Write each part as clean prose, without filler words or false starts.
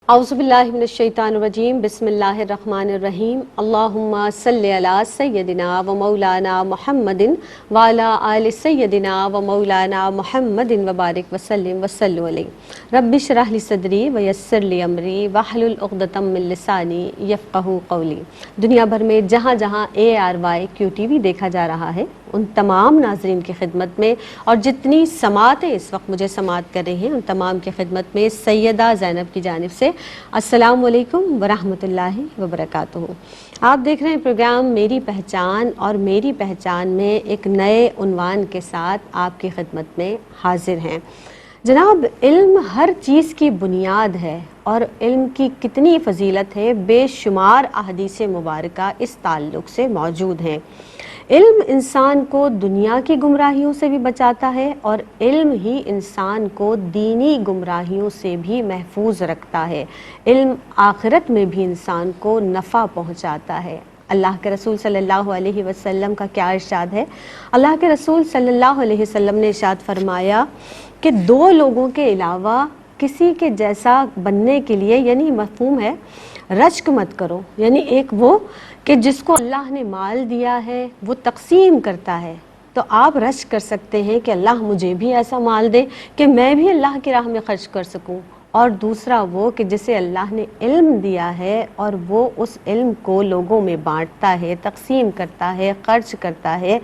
اعوذ باللہ من الشیطان الرجیم بسم اللہ الرحمن الرحیم اللہم صلی علی سیدنا و مولانا محمد وعلی آل سیدنا و مولانا محمد وبارک وسلم وصلوا علیہ رب اشرح لی صدری ویسر لی امری واحلل عقدۃ من لسانی یفقہوا قولی۔ دنیا بھر میں جہاں جہاں ARYQ دیکھا جا رہا ہے ان تمام ناظرین کی خدمت میں اور جتنی سماعتیں اس وقت مجھے سماعت کر رہے ہیں ان تمام کی خدمت میں سیدہ زینب کی جانب سے السلام علیکم ورحمۃ اللہ وبرکاتہ۔ آپ دیکھ رہے ہیں پروگرام میری پہچان، اور میری پہچان میں ایک نئے عنوان کے ساتھ آپ کی خدمت میں حاضر ہیں۔ جناب، علم ہر چیز کی بنیاد ہے اور علم کی کتنی فضیلت ہے، بے شمار احادیث مبارکہ اس تعلق سے موجود ہیں۔ علم انسان کو دنیا کی گمراہیوں سے بھی بچاتا ہے اور علم ہی انسان کو دینی گمراہیوں سے بھی محفوظ رکھتا ہے۔ علم آخرت میں بھی انسان کو نفع پہنچاتا ہے۔ اللہ کے رسول صلی اللہ علیہ وسلم کا کیا ارشاد ہے؟ اللہ کے رسول صلی اللہ علیہ وسلم نے ارشاد فرمایا کہ دو لوگوں کے علاوہ کسی کے جیسا بننے کے لیے، یعنی مفہوم ہے رشک مت کرو، یعنی ایک وہ کہ جس کو اللہ نے مال دیا ہے وہ تقسیم کرتا ہے، تو آپ رشک کر سکتے ہیں کہ اللہ مجھے بھی ایسا مال دے کہ میں بھی اللہ کی راہ میں خرچ کر سکوں۔ اور دوسرا وہ کہ جسے اللہ نے علم دیا ہے اور وہ اس علم کو لوگوں میں بانٹتا ہے، تقسیم کرتا ہے، خرچ کرتا ہے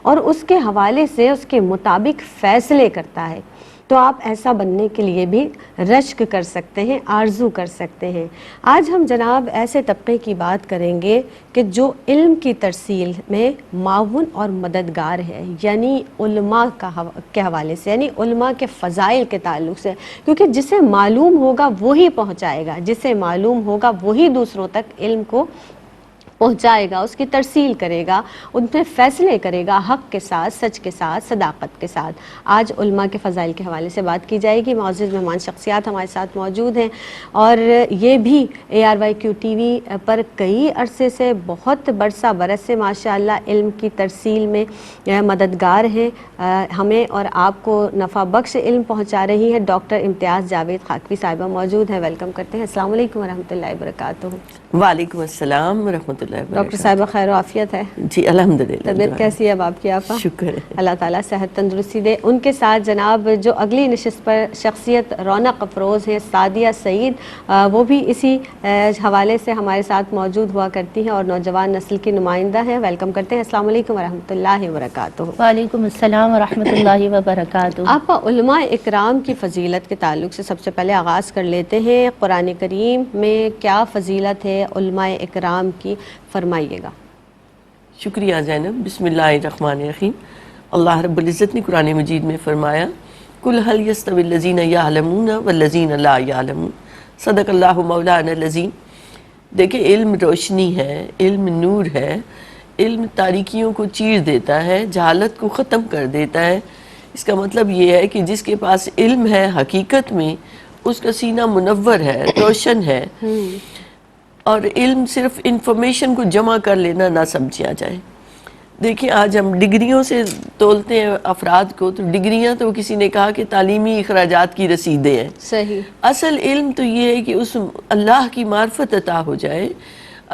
اور اس کے حوالے سے اس کے مطابق فیصلے کرتا ہے، تو آپ ایسا بننے کے لیے بھی رشک کر سکتے ہیں، آرزو کر سکتے ہیں۔ آج ہم جناب ایسے طبقے کی بات کریں گے کہ جو علم کی ترسیل میں معاون اور مددگار ہے، یعنی علماء کے حوالے سے، یعنی علماء کے فضائل کے تعلق سے، کیونکہ جسے معلوم ہوگا وہی پہنچائے گا، جسے معلوم ہوگا وہی دوسروں تک علم کو پہنچائے گا، اس کی ترسیل کرے گا، ان پہ فیصلے کرے گا حق کے ساتھ، سچ کے ساتھ، صداقت کے ساتھ۔ آج علماء کے فضائل کے حوالے سے بات کی جائے گی۔ معزز مہمان شخصیات ہمارے ساتھ موجود ہیں اور یہ بھی ARYQ پر کئی عرصے سے، بہت برس سے ماشاءاللہ علم کی ترسیل میں مددگار ہیں، ہمیں اور آپ کو نفع بخش علم پہنچا رہی ہیں۔ ڈاکٹر امتیاز جاوید خاکوی صاحبہ موجود ہیں، ویلکم کرتے ہیں۔ السلام علیکم ورحمۃ اللہ وبرکاتہ۔ وعلیکم السلام ورحمۃ اللہ وبرکاتہ۔ ڈاکٹر صاحبہ خیر و عافیت ہے؟ جی الحمدللہ۔ طبیعت کیسی ہے اب آپ کی آپا؟ شکر ہے، اللہ تعالیٰ صحت تندرستی دے۔ ان کے ساتھ جناب جو اگلی نشست پر شخصیت رونق افروز ہیں، سعدیہ سعید، وہ بھی اسی حوالے سے ہمارے ساتھ موجود ہوا کرتی ہیں اور نوجوان نسل کی نمائندہ ہیں، ویلکم کرتے ہیں۔ السلام علیکم ورحمۃ اللہ وبرکاتہ۔ وعلیکم السلام ورحمۃ اللہ وبرکاتہ۔ آپ علماء اکرام کی فضیلت کے تعلق سے سب سے پہلے آغاز کر لیتے ہیں۔ قرآن کریم میں کیا فضیلت ہے علماء اکرام کی، فرمائیے گا۔ شکریہ زینب۔ بسم اللہ الرحمن الرحیم۔ اللہ رب العزت نے قرآن مجید میں فرمایا قُلْ هَلْ يَسْتَوِي الَّذِينَ يَعْلَمُونَ وَالَّذِينَ لَا يَعْلَمُونَ صدق اللہ مولانا العظیم۔ دیکھیں، علم روشنی ہے، علم نور ہے، علم تاریکیوں کو چیر دیتا ہے، جہالت کو ختم کر دیتا ہے۔ اس کا مطلب یہ ہے کہ جس کے پاس علم ہے حقیقت میں اس کا سینہ منور ہے، روشن ہے، اور علم صرف انفارمیشن کو جمع کر لینا نہ سمجھا جائے۔ دیکھیں، آج ہم ڈگریوں سے تولتے ہیں افراد کو، تو ڈگریاں تو کسی نے کہا کہ تعلیمی اخراجات کی رسیدیں ہیں۔ صحیح۔ اصل علم تو یہ ہے کہ اس اللہ کی معرفت عطا ہو جائے،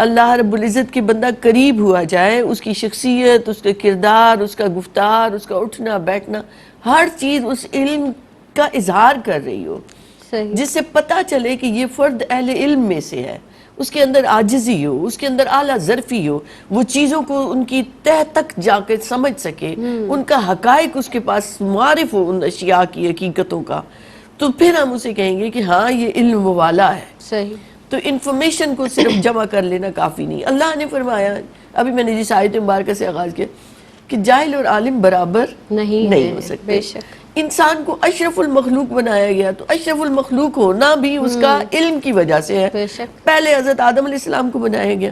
اللہ رب العزت کے بندہ قریب ہوا جائے، اس کی شخصیت، اس کا کردار، اس کا گفتار، اس کا اٹھنا بیٹھنا، ہر چیز اس علم کا اظہار کر رہی ہو، صحیح۔ جس سے پتہ چلے کہ یہ فرد اہل علم میں سے ہے، اس کے اندر عاجزی ہو، اس کے اندر اعلیٰ ظرفی ہو، وہ چیزوں کو ان کی تہ تک جا کے سمجھ سکے، ان کا حقائق اس کے پاس معرف ہو ان اشیاء کی، حقیقتوں کا، تو پھر ہم اسے کہیں گے کہ ہاں یہ علم والا ہے۔ صحیح۔ تو انفارمیشن کو صرف جمع کر لینا کافی نہیں۔ اللہ نے فرمایا، ابھی میں نے جس آیت مبارکہ سے آغاز کیا، کہ جاہل اور عالم برابر نہیں ہو سکتے۔ بے شک۔ انسان کو اشرف المخلوق بنایا گیا، تو اشرف المخلوق ہونا بھی اس کا علم کی وجہ سے ہے۔ بے شک۔ پہلے حضرت آدم علیہ السلام کو بنایا گیا،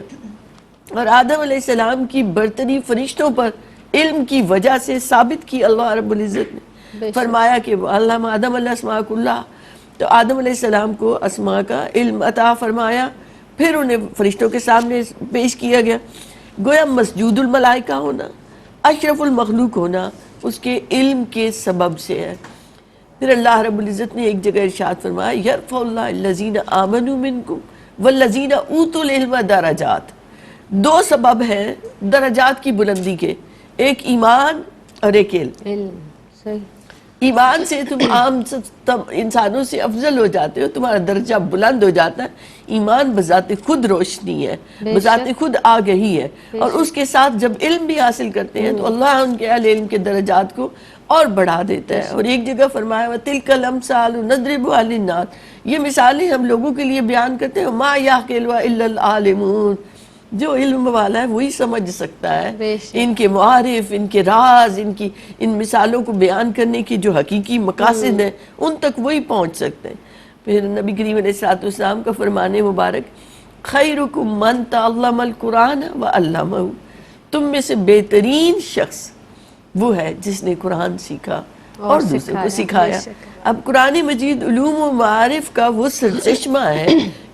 اور آدم علیہ السلام کی برتری فرشتوں پر علم کی وجہ سے ثابت کی اللہ رب العزت نے۔ فرمایا کہ علم آدم الاسماء کلھا، تو آدم علیہ السلام کو اسماء کا علم عطا فرمایا، پھر انہیں فرشتوں کے سامنے پیش کیا گیا۔ گویا مسجود الملائکہ ہونا، اشرف المخلوق ہونا اس کے علم کے سبب سے ہے۔ پھر اللہ رب العزت نے ایک جگہ ارشاد فرمایا یرفع اللہ الذین آمنوا منکم والذین اوتوا العلم درجات. دو سبب ہیں درجات کی بلندی کے، ایک ایمان اور ایک علم. علم صحیح. ایمان سے تم عام انسانوں سے افضل ہو جاتے ہو، تمہارا درجہ بلند ہو جاتا ہے. ایمان بذات خود روشنی ہے، بذات خود آگہی ہے، اور اس کے ساتھ جب علم بھی حاصل کرتے ہیں تو اللہ ان کے اہل علم کے درجات کو اور بڑھا دیتا ہے. اور ایک جگہ فرمایا وَتِلْكَ الْأَمْثَالُ نَضْرِبُهَا لِلنَّاسِ، یہ مثالیں ہم لوگوں کے لیے بیان کرتے ہیں. مَا يَعْقِلُهَا إِلَّا الْعَالِمُونَ، جو علم والا ہے وہی سمجھ سکتا ہے ان کے معارف، ان کے راز، ان مثالوں کو بیان کرنے کی جو حقیقی مقاصد ہیں ان تک وہی پہنچ سکتے ہیں. پھر نبی کریم علیہ السلام کا فرمان مبارک خیرکم من تعلم القرآن وعلمہ، تم میں سے بہترین شخص وہ ہے جس نے قرآن سیکھا اور دوسرے کو سکھایا. اب قرآن مجید علوم و معارف کا وہ سرچشمہ ہے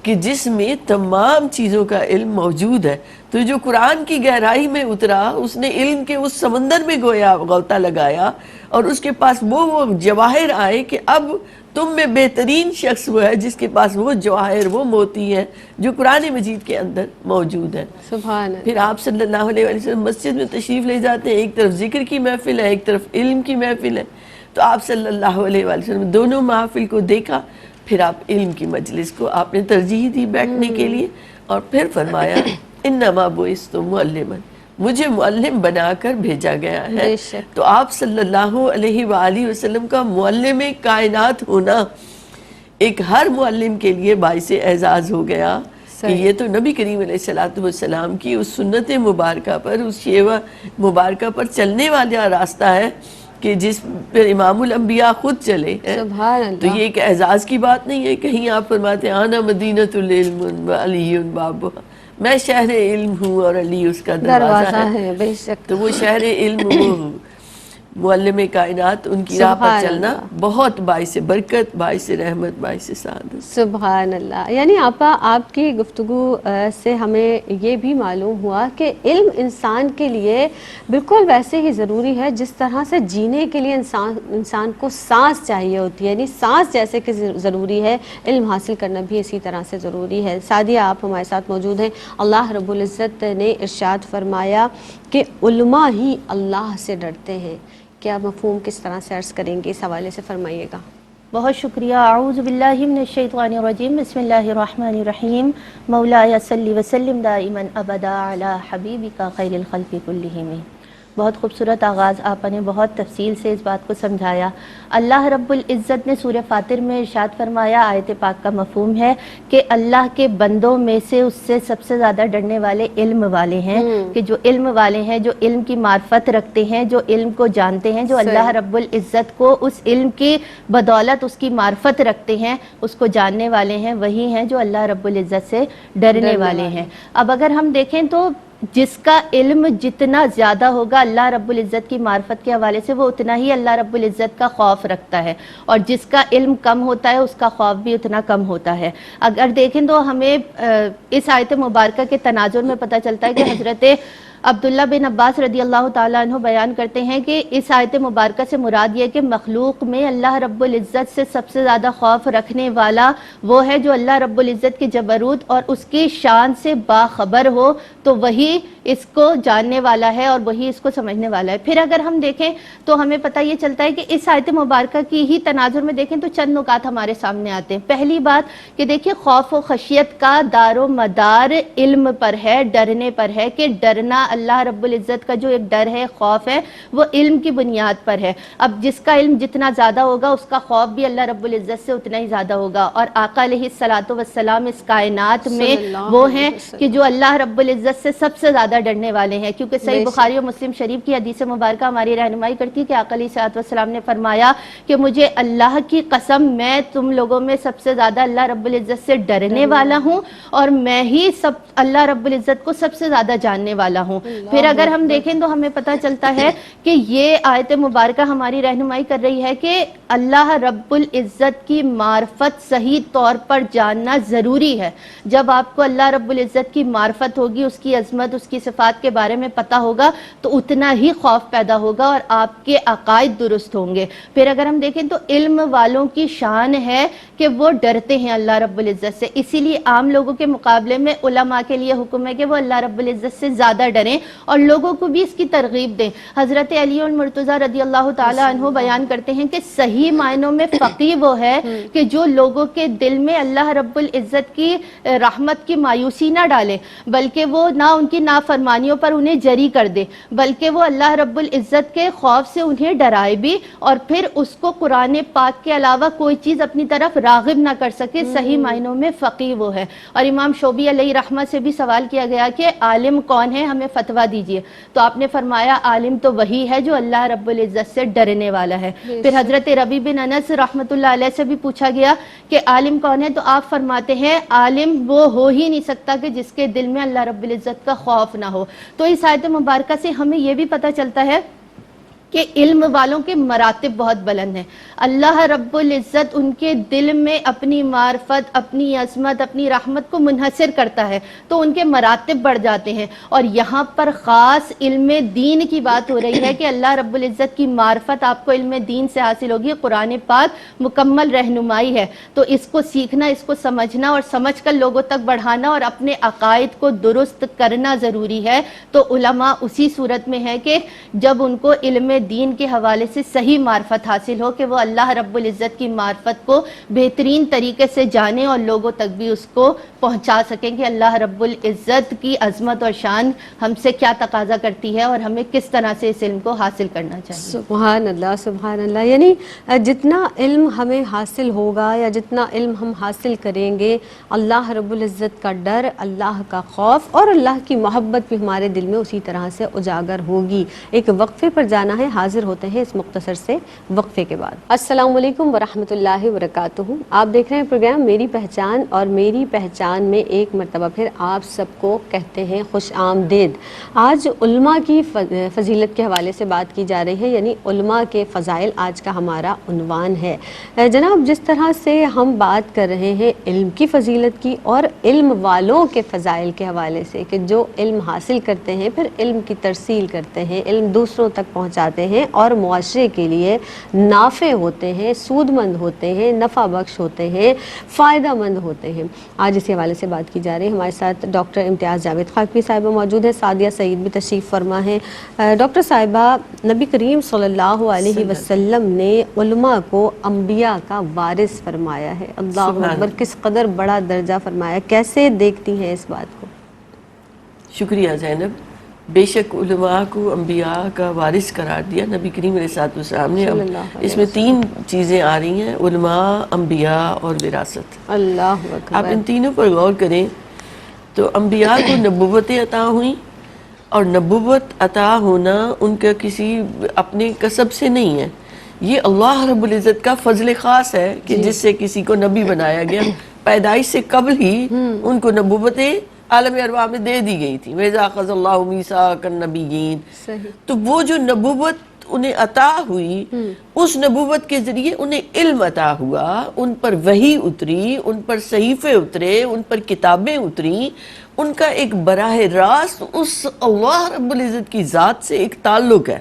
کہ جس میں تمام چیزوں کا علم موجود ہے. تو جو قرآن کی گہرائی میں اترا اس نے علم کے اس سمندر میں گویا غوطہ لگایا، اور اس کے پاس وہ جواہر آئے کہ اب تم میں بہترین شخص وہ ہے جس کے پاس وہ جواہر، وہ موتی ہیں جو قرآن مجید کے اندر موجود ہے. سبحان اللہ. پھر آپ صلی اللہ علیہ وسلم مسجد میں تشریف لے جاتے ہیں، ایک طرف ذکر کی محفل ہے، ایک طرف علم کی محفل ہے. تو آپ صلی اللہ علیہ وسلم دونوں محافل کو دیکھا، پھر آپ علم کی مجلس کو آپ نے ترجیح دی بیٹھنے کے لیے، اور پھر فرمایا انما بعثت معلما، مجھے معلم بنا کر بھیجا گیا ہے. تو آپ صلی اللہ علیہ وآلہ وسلم کا معلم کائنات ہونا ایک ہر معلم کے لیے باعث اعزاز ہو گیا کہ یہ تو نبی کریم علیہ السلام کی اس سنت مبارکہ پر، اس شیوہ مبارکہ پر چلنے والا راستہ ہے کہ جس پر امام الانبیاء خود چلے ہیں. سبحان اللہ. تو یہ ایک اعزاز کی بات نہیں ہے. کہیں آپ فرماتے ہیں آنا مدینۃ العلم وعلی بابها، میں شہر علم ہوں اور علی اس کا دروازہ ہے. بے شک. تو وہ شہر علم، وہ معلم کائنات، ان کی راہ پر چلنا بہت باعث برکت، باعث رحمت، باعث سعادت. سبحان اللہ. یعنی آپا آپ کی گفتگو سے ہمیں یہ بھی معلوم ہوا کہ علم انسان کے لیے بالکل ویسے ہی ضروری ہے جس طرح سے جینے کے لیے انسان کو سانس چاہیے ہوتی ہے، یعنی سانس جیسے کہ ضروری ہے، علم حاصل کرنا بھی اسی طرح سے ضروری ہے. سعدیہ آپ ہمارے ساتھ موجود ہیں. اللہ رب العزت نے ارشاد فرمایا کہ علماء ہی اللہ سے ڈرتے ہیں. کیا مفہوم کس طرح سے عرض کریں گے، اس حوالے سے فرمائیے گا. بہت شکریہ. اعوذ باللہ من الشیطان الرجیم، بسم اللہ الرحمن الرحیم. مولایا صلی وسلم دائما ابدا علی حبیبک خیر الخلق کلہم. بہت خوبصورت آغاز، آپ نے بہت تفصیل سے اس بات کو سمجھایا. اللہ رب العزت نے سورہ فاطر میں ارشاد فرمایا، آیت پاک کا مفہوم ہے کہ اللہ کے بندوں میں سے اس سے سب سے زیادہ ڈرنے والے علم والے ہیں. کہ جو علم والے ہیں، جو علم کی معرفت رکھتے ہیں، جو علم کو جانتے ہیں، جو اللہ رب العزت کو اس علم کی بدولت اس کی معرفت رکھتے ہیں، اس کو جاننے والے ہیں، وہی ہیں جو اللہ رب العزت سے ڈرنے والے ہیں. اب اگر ہم دیکھیں تو جس کا علم جتنا زیادہ ہوگا اللہ رب العزت کی معرفت کے حوالے سے، وہ اتنا ہی اللہ رب العزت کا خوف رکھتا ہے، اور جس کا علم کم ہوتا ہے اس کا خوف بھی اتنا کم ہوتا ہے. اگر دیکھیں تو ہمیں اس آیت مبارکہ کے تناظر میں پتہ چلتا ہے کہ حضرت عبداللہ بن عباس رضی اللہ تعالیٰ عنہ بیان کرتے ہیں کہ اس آیت مبارکہ سے مراد یہ کہ مخلوق میں اللہ رب العزت سے سب سے زیادہ خوف رکھنے والا وہ ہے جو اللہ رب العزت کی جبروت اور اس کی شان سے باخبر ہو، تو وہی اس کو جاننے والا ہے اور وہی اس کو سمجھنے والا ہے. پھر اگر ہم دیکھیں تو ہمیں پتہ یہ چلتا ہے کہ اس آیت مبارکہ کی ہی تناظر میں دیکھیں تو چند نکات ہمارے سامنے آتے ہیں. پہلی بات کہ دیکھیں خوف و خشیت کا دار و مدار علم پر ہے، ڈرنے پر ہے، کہ ڈرنا اللہ رب العزت کا جو ایک ڈر ہے، خوف ہے، وہ علم کی بنیاد پر ہے. اب جس کا علم جتنا زیادہ ہوگا اس کا خوف بھی اللہ رب العزت سے اتنا ہی زیادہ ہوگا. اور آقا علیہ الصلوۃ والسلام اس کائنات میں وہ ہیں کہ جو اللہ رب العزت سے سب سے زیادہ ڈرنے والے ہیں، کیونکہ صحیح بخاری و مسلم شریف کی حدیث مبارکہ ہماری رہنمائی کرتی ہے کہ آقا علیہ الصلوۃ والسلام نے فرمایا کہ مجھے اللہ کی قسم میں تم لوگوں میں سب سے زیادہ اللہ رب العزت سے ڈرنے والا ہوں، اور میں ہی اللہ رب العزت کو سب سے زیادہ جاننے والا ہوں. ہوں۔ پھر اگر ہم دیکھیں تو ہمیں پتہ چلتا ہے کہ یہ آیت مبارکہ ہماری رہنمائی کر رہی ہے کہ اللہ رب العزت کی معرفت صحیح طور پر جاننا ضروری ہے۔ جب آپ کو اللہ رب العزت کی معرفت ہوگی، اس کی عظمت، اس کی صفات کے بارے میں پتہ ہوگا تو اتنا ہی خوف پیدا ہوگا اور آپ کے عقائد درست ہوں گے۔ پھر اگر ہم دیکھیں تو علم والوں کی شان ہے کہ وہ ڈرتے ہیں اللہ رب العزت سے، اسی لیے عام لوگوں کے مقابلے میں علماء کے لیے حکم ہے کہ وہ اللہ رب العزت سے زیادہ ڈریں اور لوگوں کو بھی اس کی ترغیب دیں۔ حضرت علی المرتضیٰ رضی اللہ تعالی عنہ بیان کرتے ہیں کہ صحیح معنوں میں فقیہ وہ ہے کہ جو لوگوں کے دل میں اللہ رب العزت کی رحمت کی مایوسی نہ ڈالے، بلکہ وہ نہ ان کی نافرمانیوں پر انہیں جری کر دے، بلکہ وہ اللہ رب العزت کے خوف سے انہیں ڈرائے بھی، اور پھر اس کو قرآن پاک کے علاوہ کوئی چیز اپنی طرف راغب نہ کر سکے۔ صحیح معنوں میں فقیہ وہ ہے۔ اور امام شعبی علیہ رحمت سے بھی سوال کیا گیا کہ عالم کون ہے، ہمیں فتویٰ دیجیے، تو آپ نے فرمایا عالم تو وہی ہے جو اللہ رب العزت سے ڈرنے والا ہے۔ پھر حضرت ربیع بن انس رحمۃ اللہ علیہ سے بھی پوچھا گیا کہ عالم کون ہے، تو آپ فرماتے ہیں عالم وہ ہو ہی نہیں سکتا کہ جس کے دل میں اللہ رب العزت کا خوف نہ ہو۔ تو اس آیت مبارکہ سے ہمیں یہ بھی پتہ چلتا ہے کہ علم والوں کے مراتب بہت بلند ہیں۔ اللہ رب العزت ان کے دل میں اپنی معرفت، اپنی عظمت، اپنی رحمت کو منحصر کرتا ہے تو ان کے مراتب بڑھ جاتے ہیں۔ اور یہاں پر خاص علم دین کی بات ہو رہی ہے کہ اللہ رب العزت کی معرفت آپ کو علم دین سے حاصل ہوگی۔ قرآن پاک مکمل رہنمائی ہے، تو اس کو سیکھنا، اس کو سمجھنا اور سمجھ کر لوگوں تک بڑھانا اور اپنے عقائد کو درست کرنا ضروری ہے۔ تو علماء اسی صورت میں ہے کہ جب ان کو علم دین کے حوالے سے صحیح معرفت حاصل ہو کہ وہ اللہ رب العزت کی معرفت کو بہترین طریقے سے جانیں اور لوگوں تک بھی اس کو پہنچا سکیں کہ اللہ رب العزت کی عظمت اور شان ہم سے کیا تقاضا کرتی ہے اور ہمیں کس طرح سے اس علم کو حاصل کرنا چاہیے۔ سبحان اللہ، سبحان اللہ۔ یعنی جتنا علم ہمیں حاصل ہوگا یا جتنا علم ہم حاصل کریں گے، اللہ رب العزت کا ڈر، اللہ کا خوف اور اللہ کی محبت بھی ہمارے دل میں اسی طرح سے اجاگر ہوگی۔ ایک وقفے پر جانا ہے، حاضر ہوتے ہیں اس مختصر سے وقفے کے بعد۔ السلام علیکم ورحمۃ اللہ وبرکاتہ۔ آپ دیکھ رہے ہیں پروگرام میری پہچان، اور میری پہچان میں ایک مرتبہ پھر آپ سب کو کہتے ہیں خوش آمدید۔ آج علماء کی فضیلت کے حوالے سے بات کی جا رہی ہے، یعنی علماء کے فضائل آج کا ہمارا عنوان ہے۔ جناب، جس طرح سے ہم بات کر رہے ہیں علم کی فضیلت کی اور علم والوں کے فضائل کے حوالے سے کہ جو علم حاصل کرتے ہیں پھر علم کی ترسیل کرتے ہیں، علم دوسروں تک پہنچاتے ہیں اور معاشرے کے لیے نافع ہوتے ہیں، سود مند ہوتے ہیں، نفع بخش ہوتے ہیں، فائدہ مند ہوتے ہیں۔ آج اسی حوالے سے بات کی جا رہی ہے۔ ہمارے ساتھ ڈاکٹر امتیاز جاوید خاکمی صاحبہ موجود ہے، سعدیہ سعید بھی تشریف فرما ہے۔ ڈاکٹر صاحبہ، نبی کریم صلی اللہ علیہ وسلم نے علماء کو انبیاء کا وارث فرمایا ہے۔ اللہ اکبر، کس قدر بڑا درجہ فرمایا، کیسے دیکھتی ہیں اس بات کو؟ شکریہ زینب۔ بے شک علماء کو انبیاء کا وارث قرار دیا نبی کریم علیہ السلام نے۔ اس میں تین چیزیں آ رہی ہیں، علماء، انبیاء اور وراثت۔ اللہ اکبر۔ آپ ان تینوں پر غور کریں تو انبیاء کو نبوتیں عطا ہوئیں، اور نبوت عطا ہونا ان کا کسی اپنے کسب سے نہیں ہے، یہ اللہ رب العزت کا فضل خاص ہے کہ جس سے کسی کو نبی بنایا گیا۔ پیدائش سے قبل ہی ان کو نبوتیں عالم ارواح میں دے دی گئی تھی۔ وَإِذَا أَخَذَ اللَّهُ مِيثَاقَ النَّبِيِّينَ۔ تو وہ جو نبوت انہیں عطا ہوئی، اس نبوت کے ذریعے انہیں علم عطا ہوا، ان پر وحی اتری، ان پر صحیفے اترے، ان پر کتابیں اتری، ان کا ایک براہ راست اس اللہ رب العزت کی ذات سے ایک تعلق ہے۔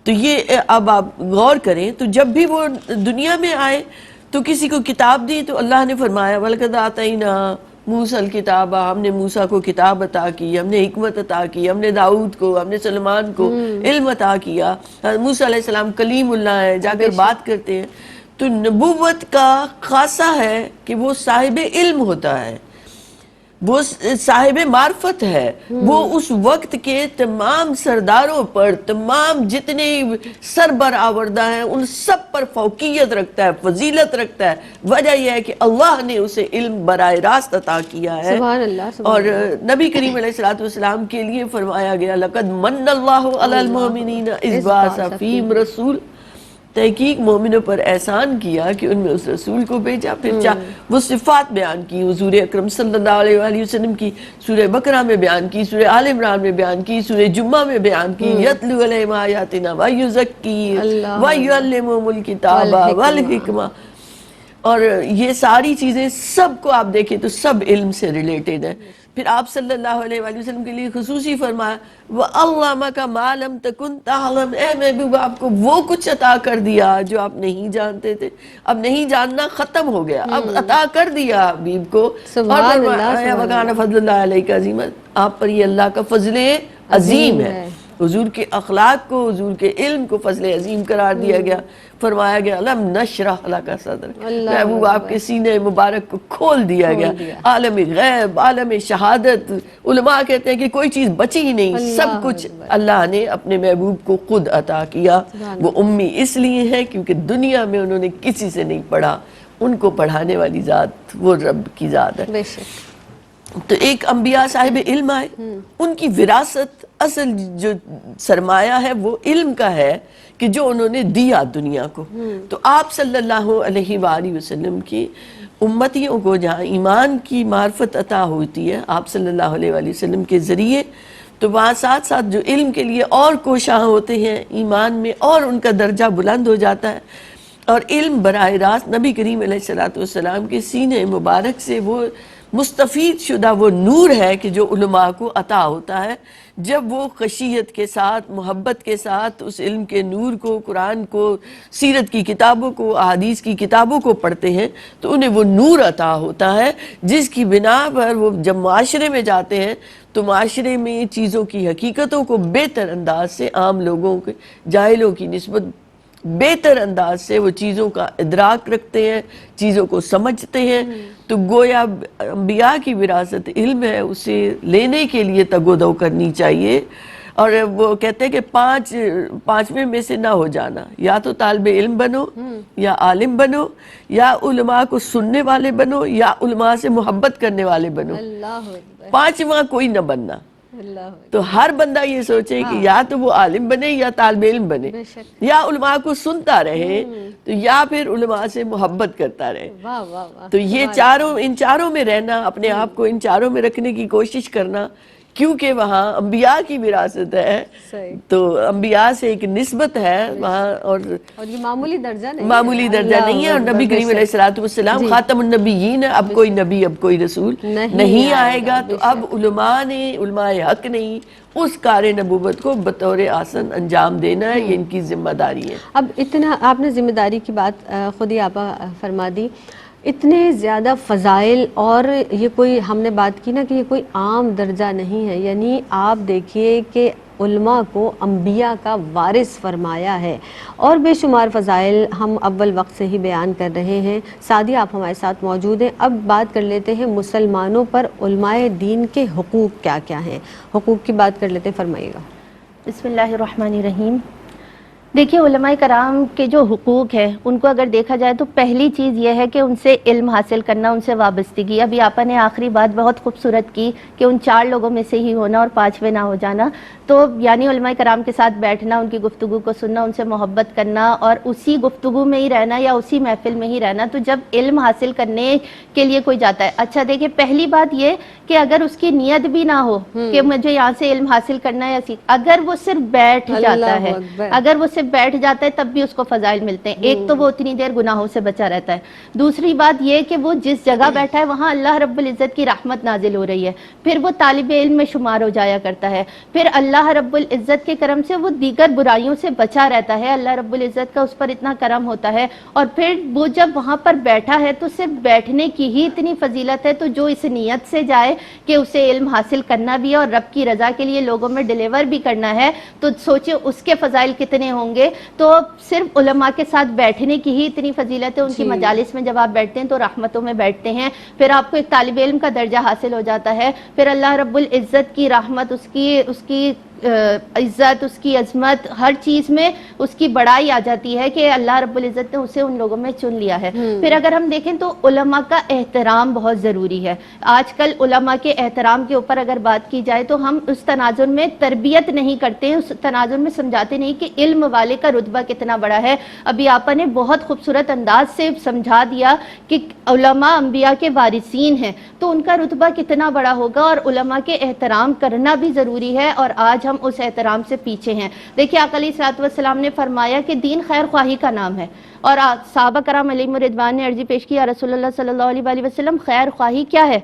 تو یہ اب آپ غور کریں تو جب بھی وہ دنیا میں آئے تو کسی کو کتاب دی تو اللہ نے فرمایا وَلَقَدْ آتَيْنَا موسیٰ الکتاب، ہم نے موسیٰ کو کتاب عطا کی، ہم نے حکمت عطا کی، ہم نے داؤد کو، ہم نے سلمان کو علم عطا کیا۔ موسیٰ علیہ السلام کلیم اللہ ہے، جا کر بات کرتے ہیں۔ تو نبوت کا خاصہ ہے کہ وہ صاحب علم ہوتا ہے، وہ صاحب معرفت ہے، وہ اس وقت کے تمام سرداروں پر، تمام جتنے سربر آوردہ ہیں ان سب پر فوقیت رکھتا ہے، فضیلت رکھتا ہے۔ وجہ یہ ہے کہ اللہ نے اسے علم براہ راست عطا کیا ہے۔ سبحان اللہ۔ اور نبی کریم علیہ السلام کے لیے فرمایا گیا لَقَدْ مَنَّ اللَّهُ عَلَى الْمُؤْمِنِينَ إِذْ بَعَثَ فِيهِمْ رَسُولًا، تحقیق مومنوں پر احسان کیا کہ ان میں اس رسول کو بھیجا، پھر وہ صفات بیان کی حضور اکرم صلی اللہ علیہ وآلہ وسلم کی، سورہ بقرہ میں بیان کی، سورہ آل عمران میں بیان کی، سورہ جمعہ میں بیان کی، یتلو علیہم آیاتنا ویزکیہم ویعلمہم الکتاب والحکمہ. اور یہ ساری چیزیں سب کو آپ دیکھیں تو سب علم سے ریلیٹڈ ہے. پھر آپ صلی اللہ علیہ وآلہ وسلم کے لیے خصوصی فرمایا وَعَلَّمَكَ مَا لَمْ تَكُنْ تَعْلَمْ، اے محبوب آپ کو وہ کچھ عطا کر دیا جو آپ نہیں جانتے تھے. اب نہیں جاننا ختم ہو گیا، اب عطا کر دیا حبیب کو. اور فرمایا وَكَانَ فَضْلُ اللَّهِ عَلَيْكَ عَظِيمًا، آپ پر یہ اللہ کا فضل عظیم ہے. حضور کے اخلاق کو، حضور کے علم کو فضل عظیم قرار دیا گیا. فرمایا گیا لم نشرح لک صدرک، محبوب آپ کے سینے مبارک کو کھول دیا گیا. عالم غیب، عالم شہادت، علماء کہتے ہیں کہ کوئی چیز بچی ہی نہیں، سب کچھ اللہ نے اپنے محبوب کو خود عطا کیا. وہ امی اس لیے ہے کیونکہ دنیا میں انہوں نے کسی سے نہیں پڑھا، ان کو پڑھانے والی ذات وہ رب کی ذات ہے. تو ایک انبیاء صاحب علم آئے، ان کی وراثت، اصل جو سرمایہ ہے وہ علم کا ہے کہ جو انہوں نے دیا دنیا کو. تو آپ صلی اللہ علیہ وآلہ وسلم کی امتیوں کو جہاں ایمان کی معرفت عطا ہوتی ہے آپ صلی اللہ علیہ وآلہ وسلم کے ذریعے، تو وہاں ساتھ ساتھ جو علم کے لیے اور کوشاں ہوتے ہیں ایمان میں، اور ان کا درجہ بلند ہو جاتا ہے. اور علم براہ راست نبی کریم علیہ السلام کے سینے مبارک سے وہ مستفید شدہ وہ نور ہے کہ جو علماء کو عطا ہوتا ہے جب وہ خشیت کے ساتھ، محبت کے ساتھ اس علم کے نور کو، قرآن کو، سیرت کی کتابوں کو، احادیث کی کتابوں کو پڑھتے ہیں تو انہیں وہ نور عطا ہوتا ہے جس کی بنا پر وہ جب معاشرے میں جاتے ہیں تو معاشرے میں چیزوں کی حقیقتوں کو بہتر انداز سے، عام لوگوں کے، جاہلوں کی نسبت بہتر انداز سے وہ چیزوں کا ادراک رکھتے ہیں، چیزوں کو سمجھتے ہیں. تو گویا انبیاء کی وراثت علم ہے، اسے لینے کے لیے تگ و دو کرنی چاہیے. اور وہ کہتے ہیں کہ پانچویں میں سے نہ ہو جانا، یا تو طالب علم بنو، یا عالم بنو، یا علماء کو سننے والے بنو، یا علماء سے محبت کرنے والے بنو. پانچواں کوئی نہ بننا. تو ہر بندہ یہ سوچے کہ یا تو وہ عالم بنے یا طالب علم بنے، یا علماء کو سنتا رہے تو یا پھر علماء سے محبت کرتا رہے. تو یہ ان چاروں میں رہنا، اپنے آپ کو ان چاروں میں رکھنے کی کوشش کرنا، کیونکہ وہاں انبیاء کی وراثت ہے تو انبیاء سے ایک نسبت ہے وہاں. اور یہ معمولی درجہ نہیں ہے. اور نبی کریم علیہ السلام خاتم النبیین ہے. اب کوئی نبی، اب کوئی رسول نہیں آئے گا. تو اب علماء حق نہیں اس کار نبوت کو بطور آسن انجام دینا ہے، یہ ان کی ذمہ داری ہے. اب اتنا آپ نے ذمہ داری کی بات خود ہی آپ فرما دی، اتنے زیادہ فضائل، اور یہ کوئی ہم نے بات کی نا کہ یہ کوئی عام درجہ نہیں ہے. یعنی آپ دیکھیے کہ علماء کو انبیاء کا وارث فرمایا ہے، اور بے شمار فضائل ہم اول وقت سے ہی بیان کر رہے ہیں. سعدیہ آپ ہمارے ساتھ موجود ہیں. اب بات کر لیتے ہیں مسلمانوں پر علماء دین کے حقوق کیا کیا ہیں. حقوق کی بات کر لیتے ہیں، فرمائیے گا. بسم اللہ الرحمن الرحیم. دیکھیے علماء کرام کے جو حقوق ہیں ان کو اگر دیکھا جائے تو پہلی چیز یہ ہے کہ ان سے علم حاصل کرنا، ان سے وابستگی. ابھی آپا نے آخری بات بہت خوبصورت کی کہ ان 4 لوگوں میں سے ہی ہونا اور 5ویں نہ ہو جانا. تو یعنی علماء کرام کے ساتھ بیٹھنا، ان کی گفتگو کو سننا، ان سے محبت کرنا اور اسی گفتگو میں ہی رہنا یا اسی محفل میں ہی رہنا. تو جب علم حاصل کرنے کے لیے کوئی جاتا ہے، اچھا دیکھیے پہلی بات یہ کہ اگر اس کی نیت بھی نہ ہو کہ مجھے یہاں سے علم حاصل کرنا ہے یا اگر وہ صرف بیٹھ جاتا ہے، اگر وہ صرف بیٹھ جاتا ہے تب بھی اس کو فضائل ملتے ہیں. ایک تو وہ اتنی دیر گناہوں سے بچا رہتا ہے. دوسری بات یہ کہ وہ جس جگہ بیٹھا ہے وہاں اللہ رب العزت کی رحمت نازل ہو رہی ہے، پھر وہ طالب علم میں شمار ہو جایا کرتا ہے. پھر اللہ رب العزت کے کرم سے وہ دیگر برائیوں سے بچا رہتا ہے، اللہ رب العزت کا اس پر اتنا کرم ہوتا ہے. اور پھر وہ جب وہاں پر بیٹھا ہے تو صرف بیٹھنے کی ہی اتنی فضیلت ہے. تو جو اس نیت سے جائے کہ اسے علم حاصل کرنا بھی ہے اور رب کی رضا کے لیے لوگوں میں ڈیلیور بھی کرنا ہے، تو سوچے اس کے فضائل کتنے ہوں گے. تو صرف علماء کے ساتھ بیٹھنے کی ہی اتنی فضیلت ہے. ان کی مجالس میں جب آپ بیٹھتے ہیں تو رحمتوں میں بیٹھتے ہیں، پھر آپ کو ایک طالب علم کا درجہ حاصل ہو جاتا ہے. پھر اللہ رب العزت کی رحمت، اس کی عزت، اس کی عظمت، ہر چیز میں اس کی بڑائی آ جاتی ہے کہ اللہ رب العزت نے اسے ان لوگوں میں چن لیا ہے۔ پھر اگر ہم دیکھیں تو علماء کا احترام بہت ضروری ہے۔ آج کل علماء کے احترام کے اوپر اگر بات کی جائے تو ہم اس تناظر میں تربیت نہیں کرتے، اس تناظر میں سمجھاتے نہیں کہ علم والے کا رتبہ کتنا بڑا ہے۔ ابھی آپا نے بہت خوبصورت انداز سے سمجھا دیا کہ علماء انبیاء کے وارثین ہیں، تو ان کا رتبہ کتنا بڑا ہوگا، اور علماء کے احترام کرنا بھی ضروری ہے، اور آج ہم اس احترام سے پیچھے ہیں۔ دیکھیں آقا علیہ الصلوۃ والسلام نے فرمایا کہ دین خیر خواہی کا نام ہے، اور صحابہ کرام علیہم رضوان نے عرضی پیش کی، یا رسول اللہ صلی اللہ علیہ وآلہ وسلم خیر خواہی کیا ہے؟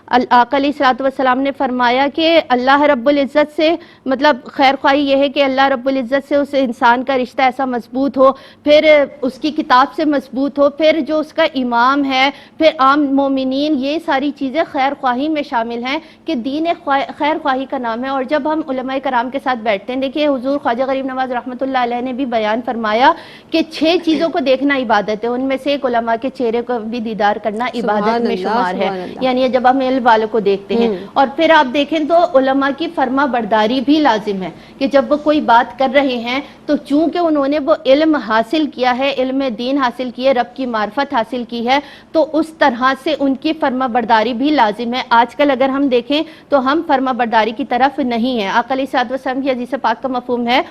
آقا علیہ الصلوۃ والسلام نے فرمایا کہ اللہ رب العزت سے، مطلب خیر خواہی یہ ہے کہ اللہ رب العزت سے اس انسان کا رشتہ ایسا مضبوط ہو، پھر اس کی کتاب سے مضبوط ہو، پھر جو اس کا امام ہے، پھر عام مومنین، یہ ساری چیزیں خیر خواہی میں شامل ہیں کہ دین خیر خواہی کا نام ہے۔ اور جب ہم علماء کرام کے ساتھ بیٹھتے ہیں، دیکھیے حضور خواجہ غریب نواز رحمۃ اللہ علیہ نے بھی بیان فرمایا کہ 6 چیزوں کو دیکھنا عبادت ہے، ان میں سے ایک علماء کے چہرے کو بھی دیدار کرنا عبادت میں شمار ہے، یعنی جب ہم علم والوں کو دیکھتے ہیں۔ اور پھر آپ دیکھیں تو علماء کی فرما برداری بھی لازم ہے کہ جب وہ کوئی بات کر رہے ہیں تو چونکہ انہوں نے وہ علم حاصل کیا ہے، علم دین حاصل کی ہے، رب کی معرفت حاصل کی ہے، تو اس طرح سے ان کی فرما برداری بھی لازم ہے۔ آج کل اگر ہم دیکھیں تو ہم فرما برداری کی طرف نہیں ہیں۔ آقا علیہ الصلوۃ والسلام کی حدیث پاک کا مفہوم ہے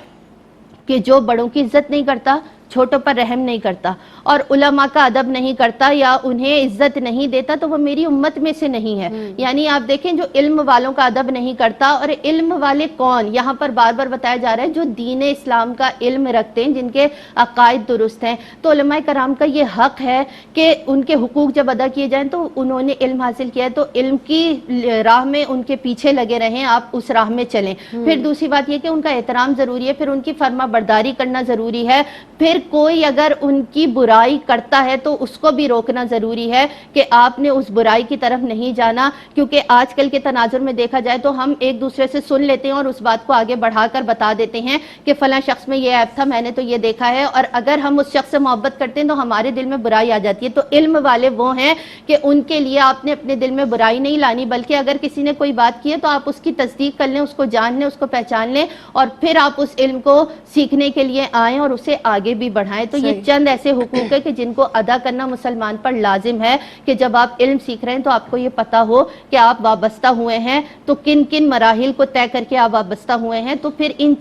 کہ جو بڑوں کی عزت نہیں کرتا، چھوٹوں پر رحم نہیں کرتا، اور علماء کا ادب نہیں کرتا یا انہیں عزت نہیں دیتا، تو وہ میری امت میں سے نہیں ہے۔ یعنی آپ دیکھیں جو علم والوں کا ادب نہیں کرتا، اور علم والے کون، یہاں پر بار بار بتایا جا رہا ہے جو دین اسلام کا علم رکھتے ہیں، جن کے عقائد درست ہیں، تو علماء کرام کا یہ حق ہے کہ ان کے حقوق جب ادا کیے جائیں تو انہوں نے علم حاصل کیا ہے تو علم کی راہ میں ان کے پیچھے لگے رہیں، آپ اس راہ میں چلیں۔ پھر دوسری بات یہ کہ ان کا احترام ضروری ہے، پھر ان کی فرما برداری کرنا ضروری ہے، پھر کوئی اگر ان کی برائی کرتا ہے تو اس کو بھی روکنا ضروری ہے کہ آپ نے اس برائی کی طرف نہیں جانا، کیونکہ آج کل کے تناظر میں دیکھا جائے تو ہم ایک دوسرے سے سن لیتے ہیں اور اس بات کو آگے بڑھا کر بتا دیتے ہیں کہ فلاں شخص میں یہ عیب تھا، میں نے تو یہ دیکھا ہے، اور اگر ہم اس شخص سے محبت کرتے ہیں تو ہمارے دل میں برائی آ جاتی ہے۔ تو علم والے وہ ہیں کہ ان کے لیے آپ نے اپنے دل میں برائی نہیں لانی، بلکہ اگر کسی نے کوئی بات کی ہے تو آپ اس کی تصدیق کر لیں، اس کو جان لیں، اس کو پہچان لیں، اور پھر آپ اس علم کو سیکھنے کے لیے آئیں اور اسے آگے بھی بڑھائیں۔ تو یہ چند ایسے حقوق ہے کہ جن کو ادا کرنا مسلمان پر لازم ہے کہ جب آپ علم سیکھ رہے ہیں تو آپ کو یہ پتا ہو کہ آپ وابستہ ہوئے ہیں تو کن کن مراحل کو طے کر کے آپ وابستہ ہوئے ہیں، تو پھر ان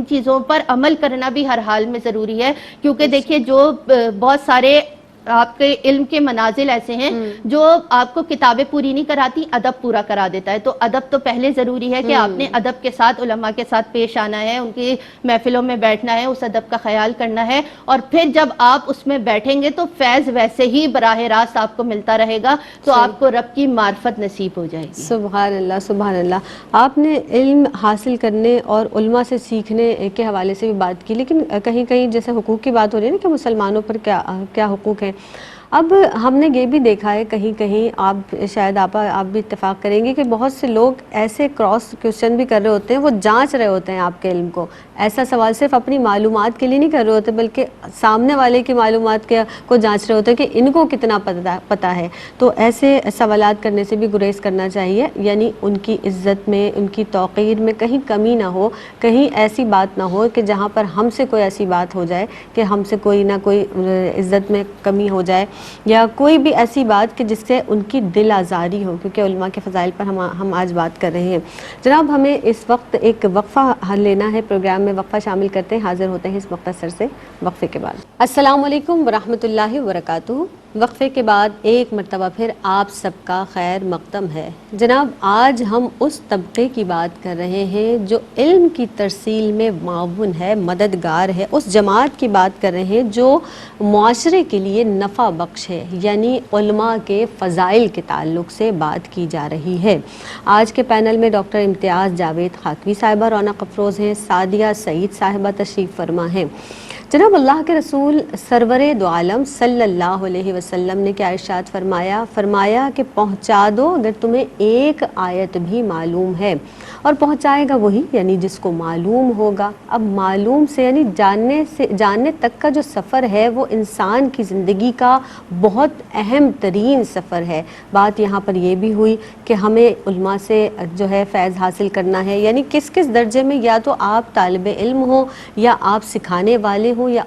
چیزوں پر عمل کرنا بھی ہر حال میں ضروری ہے، کیونکہ دیکھیے جو بہت سارے آپ کے علم کے منازل ایسے ہیں جو آپ کو کتابیں پوری نہیں کراتی، ادب پورا کرا دیتا ہے۔ تو ادب تو پہلے ضروری ہے کہ آپ نے ادب کے ساتھ علماء کے ساتھ پیش آنا ہے، ان کی محفلوں میں بیٹھنا ہے، اس ادب کا خیال کرنا ہے، اور پھر جب آپ اس میں بیٹھیں گے تو فیض ویسے ہی براہ راست آپ کو ملتا رہے گا، تو آپ کو رب کی معرفت نصیب ہو جائے گی۔ سبحان اللہ، سبحان اللہ۔ آپ نے علم حاصل کرنے اور علماء سے سیکھنے کے حوالے سے بھی بات کی، لیکن کہیں کہیں جیسے حقوق کی بات ہو رہی ہے نا کہ مسلمانوں پر کیا حقوق ہیں، اب ہم نے یہ بھی دیکھا ہے کہیں کہیں، آپ شاید آپ بھی اتفاق کریں گے کہ بہت سے لوگ ایسے کراس کوشچن بھی کر رہے ہوتے ہیں، وہ جانچ رہے ہوتے ہیں آپ کے علم کو، ایسا سوال صرف اپنی معلومات کے لیے نہیں کر رہے ہوتے بلکہ سامنے والے کی معلومات کو جانچ رہے ہوتے ہیں کہ ان کو کتنا پتہ ہے۔ تو ایسے سوالات کرنے سے بھی گریز کرنا چاہیے، یعنی ان کی عزت میں، ان کی توقیر میں کہیں کمی نہ ہو، کہیں ایسی بات نہ ہو کہ جہاں پر ہم سے کوئی ایسی بات ہو جائے کہ ہم سے کوئی نہ کوئی عزت میں کمی ہو جائے، یا کوئی بھی ایسی بات کہ جس سے ان کی دل آزاری ہو، کیونکہ علماء کے فضائل پر ہم آج بات کر رہے ہیں۔ جناب ہمیں اس وقت ایک وقفہ لینا ہے، پروگرام میں وقفہ شامل کرتے ہیں، حاضر ہوتے ہیں اس مختصر سے وقفے کے بعد۔ السلام علیکم ورحمۃ اللہ وبرکاتہ۔ وقفے کے بعد ایک مرتبہ پھر آپ سب کا خیر مقدم ہے۔ جناب آج ہم اس طبقے کی بات کر رہے ہیں جو علم کی ترسیل میں معاون ہے، مددگار ہے، اس جماعت کی بات کر رہے ہیں جو معاشرے کے لیے نفع بخش ہے، یعنی علماء کے فضائل کے تعلق سے بات کی جا رہی ہے۔ آج کے پینل میں ڈاکٹر امتیاز جاوید خاکوی صاحبہ رونق افروز ہیں، سعدیہ سعید صاحبہ تشریف فرما ہیں۔ جناب اللہ کے رسول سرور دو عالم صلی اللہ علیہ وسلم نے کیا ارشاد فرمایا کہ پہنچا دو اگر تمہیں ایک آیت بھی معلوم ہے، اور پہنچائے گا وہی یعنی جس کو معلوم ہوگا۔ اب معلوم سے یعنی جاننے تک کا جو سفر ہے وہ انسان کی زندگی کا بہت اہم ترین سفر ہے۔ بات یہاں پر یہ بھی ہوئی کہ ہمیں علماء سے جو ہے فیض حاصل کرنا ہے، یعنی کس کس درجے میں، یا تو آپ طالب علم ہوں یا آپ سکھانے والے ہوں یا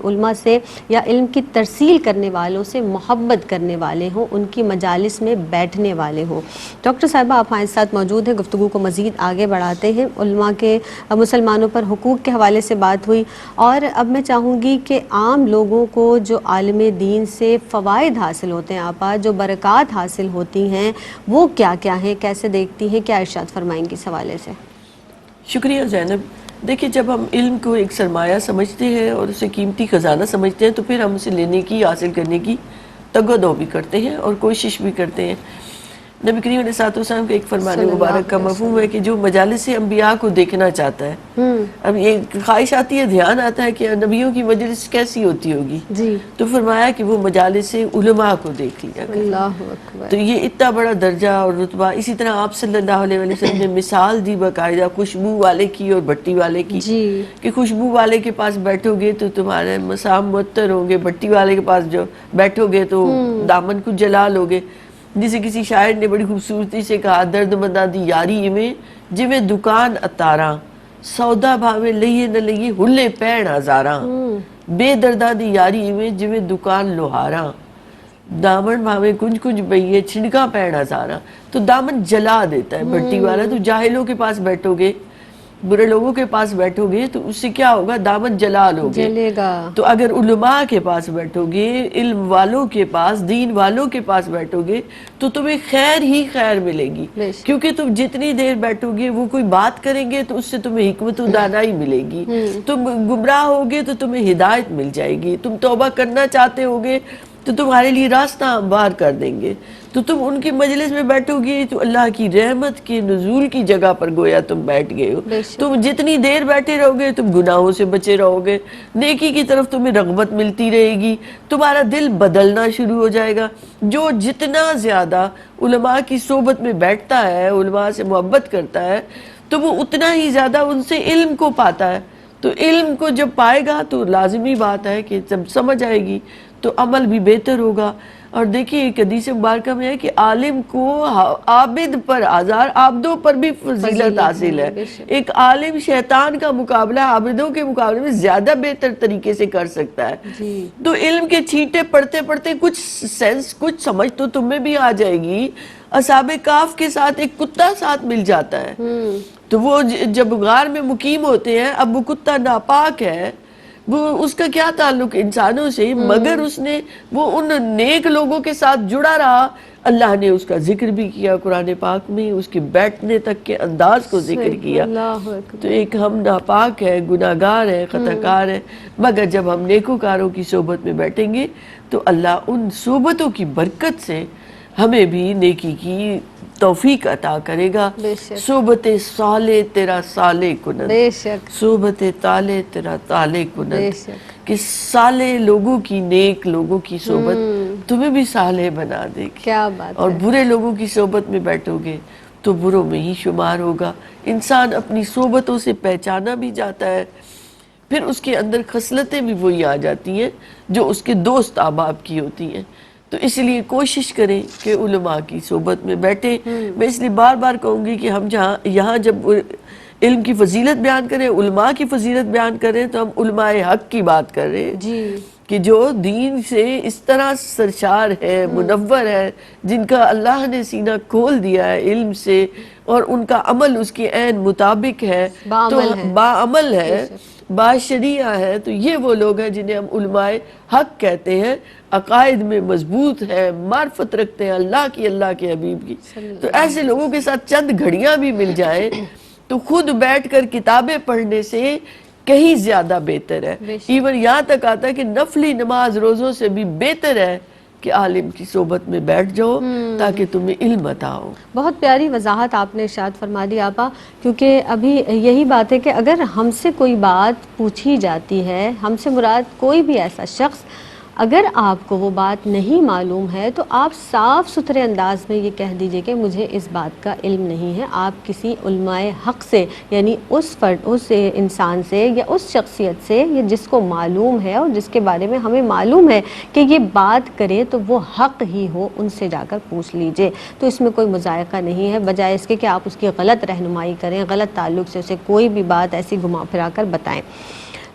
علماء سے یا علم کی ترسیل کرنے والوں سے محبت کرنے والے ہوں، ان کی مجالس میں بیٹھنے والے ہوں۔ ڈاکٹر صاحبہ آپ ہمارے ساتھ موجود ہیں، گفتگو کو مزید آگے بڑھاتے ہیں۔ علماء کے مسلمانوں پر حقوق کے حوالے سے بات ہوئی، اور اب میں چاہوں گی کہ عام لوگوں کو جو عالم دین سے فوائد حاصل ہوتے ہیں، آپا جو برکات حاصل ہوتی ہیں وہ کیا کیا ہیں، کیسے دیکھتی ہیں، کیا ارشاد فرمائیں گی اس حوالے سے؟ شکریہ زینب۔ دیکھیں، جب ہم علم کو ایک سرمایہ سمجھتے ہیں اور اسے قیمتی خزانہ سمجھتے ہیں تو پھر ہم اسے لینے کی، حاصل کرنے کی تگ و دو بھی کرتے ہیں اور کوشش بھی کرتے ہیں۔ نبی کریم علیہ الصلوۃ والسلام کے ایک فرمان مبارک کا مفہوم ہے کہ جو مجالس انبیاء کو دیکھنا چاہتا ہے، اب یہ خواہش آتی ہے، دھیان آتا ہے کہ نبیوں کی مجلس کیسی ہوتی ہوگی، جی تو فرمایا کہ وہ مجالس علماء کو دیکھ لیا کرے۔ اللہ اکبر۔ تو یہ اتنا بڑا درجہ اور رتبہ۔ اسی طرح آپ صلی اللہ علیہ وسلم نے مثال دی باقاعدہ خوشبو والے کی اور بھٹی والے کی، جی کہ خوشبو والے کے پاس بیٹھو گے تو تمہارے مسام معطر ہوں گے، بھٹی والے کے پاس جو بیٹھو گے تو دامن کو جلا لوگے۔ جسے کسی شاعر نے بڑی خوبصورتی سے کہا، درد منداں دی یاری میں جویں دکان اتاراں، سودا بھاوے لئیے نہ لئیے ہلے پین ہزاراں، بے درداں دی یاری میں جویں دکان لوہاراں، دامن بھاوے کنج کنج بئیے چھڑکاں پین ہزاراں۔ تو دامن جلا دیتا ہے بھٹی والا۔ تو جاہلوں کے پاس بیٹھو گے، برے لوگوں کے پاس بیٹھو گے تو اس سے کیا ہوگا؟ دامن جلا لوگے۔ جلے گا۔ تو اگر علماء کے پاس بیٹھو گے، علم والوں کے پاس، دین والوں کے پاس بیٹھو گے تو تمہیں خیر ہی خیر ملے گی، کیونکہ تم جتنی دیر بیٹھو گے وہ کوئی بات کریں گے تو اس سے تمہیں حکمت و دانائی ملے گی، تم گمراہ ہوگے تو تمہیں ہدایت مل جائے گی، تم توبہ کرنا چاہتے ہوگے تو تمہارے لیے راستہ ہموار کر دیں گے۔ تو تم ان کی مجلس میں بیٹھو گے تو اللہ کی رحمت کے نزول کی جگہ پر گویا تم بیٹھ گئے ہو۔ تم جتنی دیر بیٹھے رہو گے تم گناہوں سے بچے رہو گے، نیکی کی طرف تمہیں رغبت ملتی رہے گی، تمہارا دل بدلنا شروع ہو جائے گا۔ جو جتنا زیادہ علماء کی صحبت میں بیٹھتا ہے، علماء سے محبت کرتا ہے، تو وہ اتنا ہی زیادہ ان سے علم کو پاتا ہے۔ تو علم کو جب پائے گا تو لازمی بات ہے کہ جب سمجھ آئے گی تو عمل بھی بہتر ہوگا۔ اور دیکھیے ایک حدیث مبارکہ میں ہے کہ عالم کو عابد پر آزار، عابدوں پر بھی فضیلت حاصل ہے۔ ایک عالم شیطان کا مقابلہ عابدوں کے مقابلے میں زیادہ بہتر طریقے سے کر سکتا ہے۔ تو علم کے چھینٹے پڑھتے پڑھتے کچھ سینس، کچھ سمجھ تو تمہیں بھی آ جائے گی۔ اصحاب کہف کے ساتھ ایک کتا ساتھ مل جاتا ہے، تو وہ جب غار میں مقیم ہوتے ہیں، اب وہ کتا ناپاک ہے، وہ اس کا کیا تعلق انسانوں سے، مگر اس نے وہ ان نیک لوگوں کے ساتھ جڑا رہا۔ اللہ نے اس کا ذکر بھی کیا قرآن پاک میں، اس کے بیٹھنے تک کے انداز کو ذکر کیا۔ تو ایک ہم ناپاک ہے، گناہگار ہے، خطاکار ہے، مگر جب ہم نیکوکاروں کی صحبت میں بیٹھیں گے تو اللہ ان صحبتوں کی برکت سے ہمیں بھی نیکی کی توفیق عطا کرے گا۔ صحبت صالح تیرا صالح کنند، صحبت طالح تیرا طالح کنند، کہ صالح لوگوں کی، نیک لوگوں کی صحبت تمہیں بھی صالح بنا دے گی۔ کیا بات ہے۔ اور برے لوگوں کی صحبت میں بیٹھو گے تو بروں میں ہی شمار ہوگا۔ انسان اپنی صحبتوں سے پہچانا بھی جاتا ہے، پھر اس کے اندر خصلتیں بھی وہی آ جاتی ہیں جو اس کے دوست احباب کی ہوتی ہیں۔ تو اس لیے کوشش کریں کہ علماء کی صحبت میں بیٹھیں۔ میں اس لیے بار بار کہوں گی کہ ہم یہاں جب علم کی فضیلت بیان کریں، علماء کی فضیلت بیان کریں، تو ہم علماء حق کی بات کر رہے ہیں کہ جو دین سے اس طرح سرشار ہے، منور ہے، جن کا اللہ نے سینہ کھول دیا ہے علم سے، اور ان کا عمل اس کے عین مطابق ہے، تو باعمل ہے، باشریعہ ہے، تو یہ وہ لوگ ہیں جنہیں ہم علماء حق کہتے ہیں، عقائد میں مضبوط ہے، معرفت رکھتے ہیں اللہ کی، اللہ کے حبیب کی۔ تو ایسے لوگوں کے ساتھ چند گھڑیاں بھی مل جائیں تو خود بیٹھ کر کتابیں پڑھنے سے کہیں زیادہ بہتر ہے۔ ایون یہاں تک آتا ہے کہ نفلی نماز روزوں سے بھی بہتر ہے کہ عالم کی صحبت میں بیٹھ جاؤ تاکہ تمہیں علم عطا ہو۔ بہت پیاری وضاحت آپ نے ارشاد فرما دی آپا، کیونکہ ابھی یہی بات ہے کہ اگر ہم سے کوئی بات پوچھی جاتی ہے، ہم سے مراد کوئی بھی ایسا شخص اگر آپ کو وہ بات نہیں معلوم ہے تو آپ صاف ستھرے انداز میں یہ کہہ دیجئے کہ مجھے اس بات کا علم نہیں ہے. آپ کسی علماء حق سے یعنی اس انسان سے یا اس شخصیت سے یا جس کو معلوم ہے اور جس کے بارے میں ہمیں معلوم ہے کہ یہ بات کرے تو وہ حق ہی ہو, ان سے جا کر پوچھ لیجئے. تو اس میں کوئی مذائقہ نہیں ہے, بجائے اس کے کہ آپ اس کی غلط رہنمائی کریں, غلط تعلق سے اسے کوئی بھی بات ایسی گھما پھرا کر بتائیں.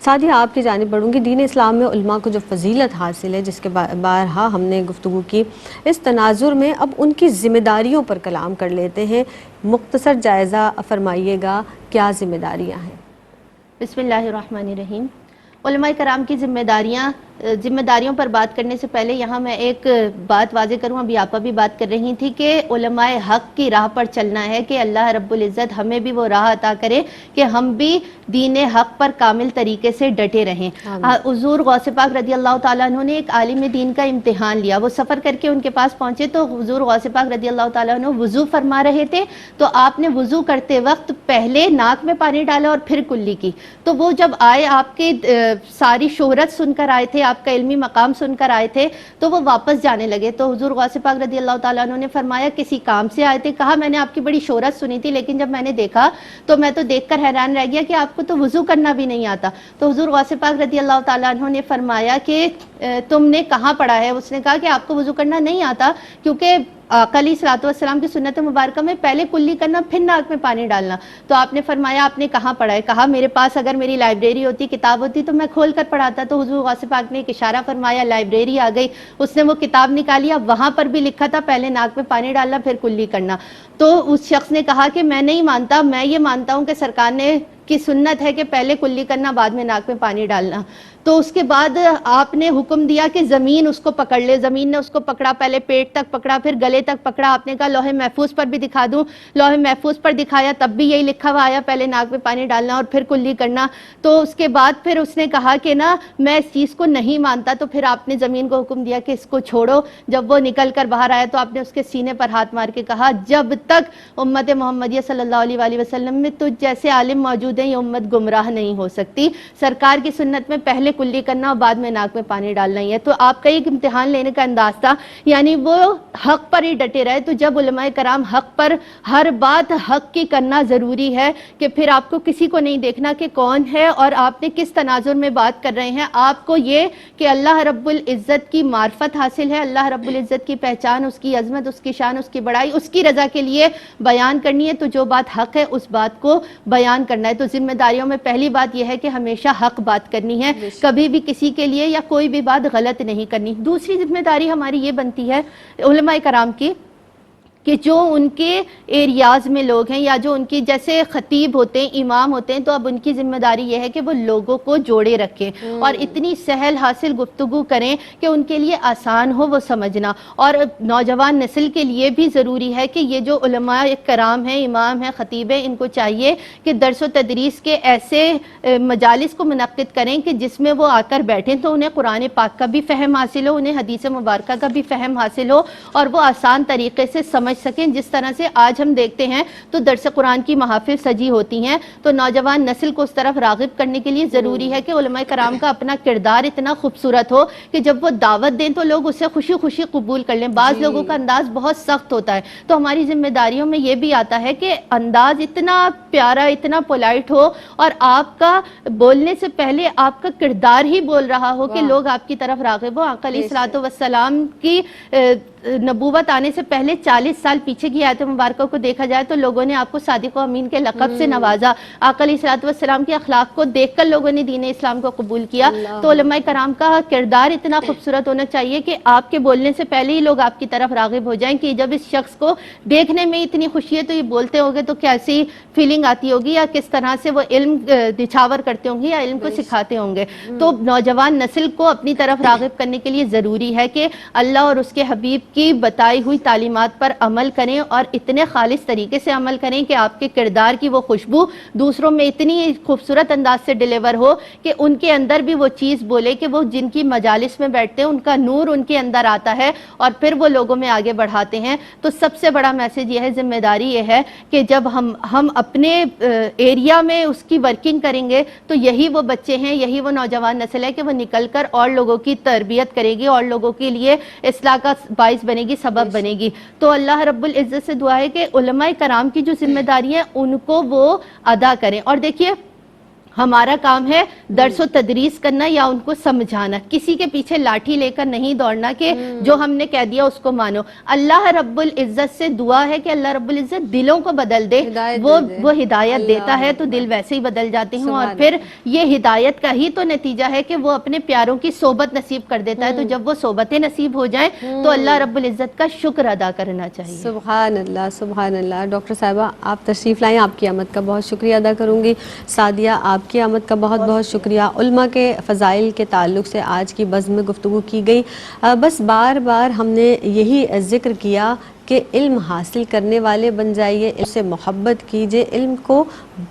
ساتھ آپ کی جانب بڑھوں گی. دین اسلام میں علماء کو جو فضیلت حاصل ہے جس کے بارہا ہم نے گفتگو کی, اس تناظر میں اب ان کی ذمہ داریوں پر کلام کر لیتے ہیں. مختصر جائزہ فرمائیے گا کیا ذمہ داریاں ہیں؟ بسم اللہ الرحمن الرحیم. علماء کرام کی ذمہ داریوں پر بات کرنے سے پہلے یہاں میں ایک بات واضح کروں. ابھی آپا بھی بات کر رہی تھی کہ علماء حق کی راہ پر چلنا ہے, کہ اللہ رب العزت ہمیں بھی وہ راہ عطا کرے کہ ہم بھی دین حق پر کامل طریقے سے ڈٹے رہیں. حضور غوث پاک رضی اللہ تعالیٰ عنہ نے ایک عالم دین کا امتحان لیا. وہ سفر کر کے ان کے پاس پہنچے تو حضور غوث پاک رضی اللہ تعالیٰ عنہ وضو فرما رہے تھے, تو آپ نے وضو کرتے وقت پہلے ناک میں پانی ڈالا اور پھر کلی کی. تو وہ جب آئے, آپ کے ساری شہرت سن کر آئے تھے, آپ کا علمی مقام سن کر آئے تھے, تو وہ واپس جانے لگے. تو حضور غوث پاک رضی اللہ تعالیٰ عنہ نے فرمایا کسی کام سے آئے تھے؟ کہا میں نے آپ کی بڑی شہرت سنی تھی, لیکن جب میں نے دیکھا تو میں تو دیکھ کر حیران رہ گیا کہ آپ کو تو وضو کرنا بھی نہیں آتا. تو حضور غوث پاک رضی اللہ تعالیٰ عنہ نے فرمایا کہ تم نے کہاں پڑھا ہے؟ اس نے کہا کہ آپ کو وضو کرنا نہیں آتا, کیونکہ آقا علیہ الصلوۃ والسلام کی سنت مبارکہ میں پہلے کلی کرنا پھر ناک میں پانی ڈالنا. تو آپ نے فرمایا آپ نے کہاں پڑھا ہے؟ کہا میرے پاس اگر میری لائبریری ہوتی, کتاب ہوتی تو میں کھول کر پڑھاتا. تو حضور غوث پاک نے ایک اشارہ فرمایا, لائبریری آ گئی, اس نے وہ کتاب نکالی, اب وہاں پر بھی لکھا تھا پہلے ناک میں پانی ڈالنا پھر کلی کرنا. تو اس شخص نے کہا کہ میں نہیں مانتا, میں یہ مانتا ہوں کہ سرکار نے کی سنت ہے کہ پہلے کلی کرنا بعد میں ناک میں پانی ڈالنا. تو اس کے بعد آپ نے حکم دیا کہ زمین اس کو پکڑ لے. زمین نے اس کو پکڑا, پہلے پیٹ تک پکڑا پھر گلے تک پکڑا. آپ نے کہا لوح محفوظ پر بھی دکھا دوں. لوح محفوظ پر دکھایا, تب بھی یہی لکھا ہوا آیا, پہلے ناک میں پانی ڈالنا اور پھر کلی کرنا. تو اس کے بعد پھر اس نے کہا کہ نا میں اس چیز کو نہیں مانتا. تو پھر آپ نے زمین کو حکم دیا کہ اس کو چھوڑو. جب وہ نکل کر باہر آیا تو آپ نے اس کے سینے پر ہاتھ مار کے کہا جب تک امت محمدیہ صلی اللہ علیہ وآلہ وسلم میں تجھ جیسے عالم موجود ہیں یہ امت گمراہ نہیں ہو سکتی. سرکار کی سنت میں پہلے کلی کرنا اور بعد میں ناک میں پانی ڈالنا ہی ہے. تو آپ کا ایک امتحان لینے کا انداز تھا, یعنی وہ حق پر ہی ڈٹے رہے. تو جب علماء کرام حق پر ہر بات حق کی کرنا ضروری ہے, کہ پھر آپ کو کسی کو نہیں دیکھنا کہ کون ہے اور آپ نے کس تناظر میں بات کر رہے ہیں. آپ کو یہ کہ اللہ رب العزت کی معرفت حاصل ہے, اللہ رب العزت کی پہچان, اس کی عظمت, اس کی شان, اس کی بڑائی, اس کی رضا کے لیے بیان کرنی ہے. تو جو بات حق ہے اس بات کو بیان کرنا ہے. تو ذمہ داریوں میں پہلی بات یہ ہے کہ ہمیشہ حق بات کرنی ہے, کبھی بھی کسی کے لیے یا کوئی بھی بات غلط نہیں کرنی. دوسری ذمہ داری ہماری یہ بنتی ہے علماء کرام کی کہ جو ان کے ایریاز میں لوگ ہیں یا جو ان کی جیسے خطیب ہوتے ہیں, امام ہوتے ہیں, تو اب ان کی ذمہ داری یہ ہے کہ وہ لوگوں کو جوڑے رکھیں اور اتنی سہل حاصل گفتگو کریں کہ ان کے لیے آسان ہو وہ سمجھنا. اور نوجوان نسل کے لیے بھی ضروری ہے کہ یہ جو علماء کرام ہیں, امام ہیں, خطیب ہیں, ان کو چاہیے کہ درس و تدریس کے ایسے مجالس کو منعقد کریں کہ جس میں وہ آ کر بیٹھیں تو انہیں قرآن پاک کا بھی فہم حاصل ہو, انہیں حدیث مبارکہ کا بھی فہم حاصل ہو اور وہ آسان طریقے سے سمجھ سکیں. جس طرح سے آج ہم دیکھتے ہیں تو درس قرآن کی محافل سجی ہوتی ہیں, تو نوجوان نسل کو اس طرف راغب کرنے کے لیے ضروری ہے کہ علماء کرام کا اپنا کردار اتنا خوبصورت ہو کہ جب وہ دعوت دیں تو لوگ اسے خوشی خوشی قبول کر لیں. بعض لوگوں کا انداز بہت سخت ہوتا ہے, تو ہماری ذمہ داریوں میں یہ بھی آتا ہے کہ انداز اتنا پیارا, اتنا پولائٹ ہو اور آپ کا بولنے سے پہلے آپ کا کردار ہی بول رہا ہو کہ لوگ آپ کی طرف راغب ہو. آقا علیہ الصلوۃ والسلام کی نبوت آنے سے پہلے 40 سال پیچھے کی آیت مبارکہ کو دیکھا جائے تو لوگوں نے آپ کو صادق و امین کے لقب سے نوازا. آقا علیہ الصلوۃ والسلام کے اخلاق کو دیکھ کر لوگوں نے دین اسلام کو قبول کیا. تو علماء کرام کا کردار اتنا خوبصورت ہونا چاہیے کہ آپ کے بولنے سے پہلے ہی لوگ آپ کی طرف راغب ہو جائیں کہ جب اس شخص کو دیکھنے میں اتنی خوشی ہے تو یہ بولتے ہوگے تو کیسی فیلنگ آتی ہوگی, یا کس طرح سے وہ علم نچھاور کرتے ہوں گے یا علم کو سکھاتے ہوں گے. تو نوجوان نسل کو اپنی طرف راغب کرنے کے لیے ضروری ہے کہ اللہ اور اس کے حبیب کی بتائی ہوئی تعلیمات پر عمل کریں اور اتنے خالص طریقے سے عمل کریں کہ آپ کے کردار کی وہ خوشبو دوسروں میں اتنی خوبصورت انداز سے ڈیلیور ہو کہ ان کے اندر بھی وہ چیز بولے کہ وہ جن کی مجالس میں بیٹھتے ہیں ان کا نور ان کے اندر آتا ہے اور پھر وہ لوگوں میں آگے بڑھاتے ہیں. تو سب سے بڑا میسج یہ ہے, ذمہ داری یہ ہے کہ جب ہم اپنے ایریا میں اس کی ورکنگ کریں گے تو یہی وہ بچے ہیں, یہی وہ نوجوان نسل ہے کہ وہ نکل کر اور لوگوں کی تربیت کرے گی اور لوگوں کے لیے اصلاح کا باعث بنے گی, سبب بنے گی. تو اللہ رب العزت سے دعا ہے کہ علماء کرام کی جو ذمہ داری ہے ان کو وہ ادا کریں. اور دیکھیے ہمارا کام ہے درس و تدریس کرنا یا ان کو سمجھانا, کسی کے پیچھے لاٹھی لے کر نہیں دوڑنا کہ جو ہم نے kہہ دیا اس کو مانو. اللہ رب العزت سے دعا ہے کہ اللہ رب العزت دلوں کو بدل دے, وہ ہدایت دیتا ہے تو دل ویسے ہی بدل جاتے ہیں, اور پھر یہ ہدایت کا ہی تو نتیجہ ہے کہ وہ اپنے پیاروں کی صحبت نصیب کر دیتا ہے. تو جب وہ صحبتیں نصیب ہو جائیں تو اللہ رب العزت کا شکر ادا کرنا چاہیے. سبحان اللہ, سبحان اللہ. ڈاکٹر صاحبہ آپ تشریف لائیں, آپ کی آمد کا بہت شکریہ ادا کروں گی. سعدیہ آپ کی آمد کا بہت بہت شکریہ. علماء کے فضائل کے تعلق سے آج کی بزم میں گفتگو کی گئی. بس بار بار ہم نے یہی ذکر کیا کہ علم حاصل کرنے والے بن جائیے, علم سے محبت کیجئے, علم کو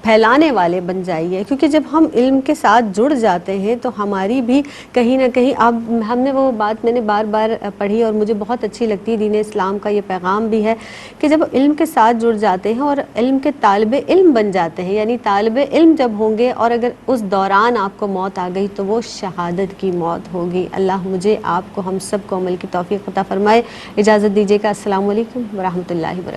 پھیلانے والے بن جائیے, کیونکہ جب ہم علم کے ساتھ جڑ جاتے ہیں تو ہماری بھی کہیں نہ کہیں, اب ہم نے وہ بات میں نے بار بار پڑھی اور مجھے بہت اچھی لگتی ہے, دین اسلام کا یہ پیغام بھی ہے کہ جب علم کے ساتھ جڑ جاتے ہیں اور علم کے طالب علم بن جاتے ہیں, یعنی طالب علم جب ہوں گے اور اگر اس دوران آپ کو موت آ گئی تو وہ شہادت کی موت ہوگی. اللہ مجھے آپ کو ہم سب کو عمل کی توفیق عطا فرمائے. اجازت دیجیے گا. السلام علیکم ورحمۃ اللہ وبرکاتہ.